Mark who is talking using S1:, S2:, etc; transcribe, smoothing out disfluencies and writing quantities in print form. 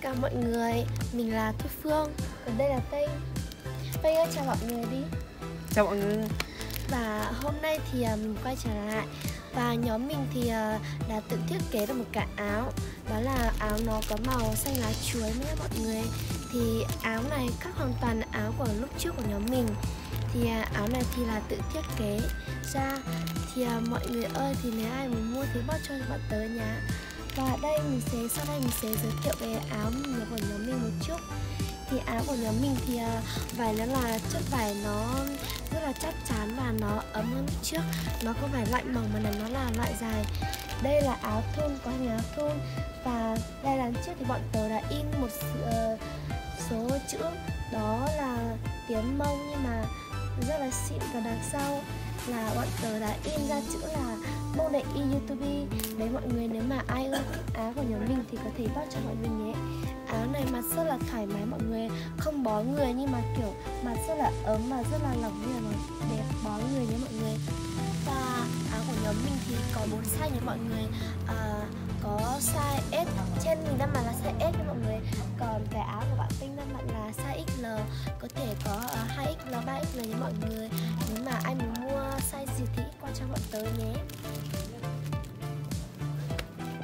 S1: cả mọi người, mình là Thu Phương, còn đây là Tây. Tây ơi, chào mọi người đi.
S2: Chào mọi người.
S1: Và hôm nay thì mình quay trở lại. Và nhóm mình thì đã tự thiết kế được một cái áo. Đó là áo nó có màu xanh lá chuối nhé mọi người. Thì áo này khác hoàn toàn áo của lúc trước của nhóm mình. Thì áo này thì là tự thiết kế ra. Thì mọi người ơi, thì nếu ai muốn mua thì bot cho bọn tớ nhá. Và đây sau đây mình sẽ giới thiệu về áo của nhóm mình một chút. Thì áo của nhóm mình thì vải nó là chất vải nó rất là chắc chắn và nó ấm hơn trước. Nó không phải loại mỏng mà nó là loại dài. Đây là áo thun, có hình áo thun. Và đây là trước thì bọn tớ đã in một số chữ, đó là tiếng Mông nhưng mà rất là xịn. Và đằng sau là bọn tớ đã in ra chữ là Mông Đại Y YouTube. Đấy mọi người, nếu mà ai ưa thích áo của nhóm mình thì có thể bắt cho mọi mình nhé. Áo này mặt rất là thoải mái mọi người, không bó người nhưng mà kiểu mặt rất là ấm và rất là lỏng như là nó đẹp bó người nhé mọi người. Và áo của nhóm mình thì có 4 size nhé mọi người. Có size S, trên mình đang mặc là size S nha mọi người. Còn cái áo của bạn Tinh đang mặc là size XL, có thể có 2XL, 3XL nhé mọi người. Nếu mà ai muốn mua size gì thì qua cho bọn tớ nhé.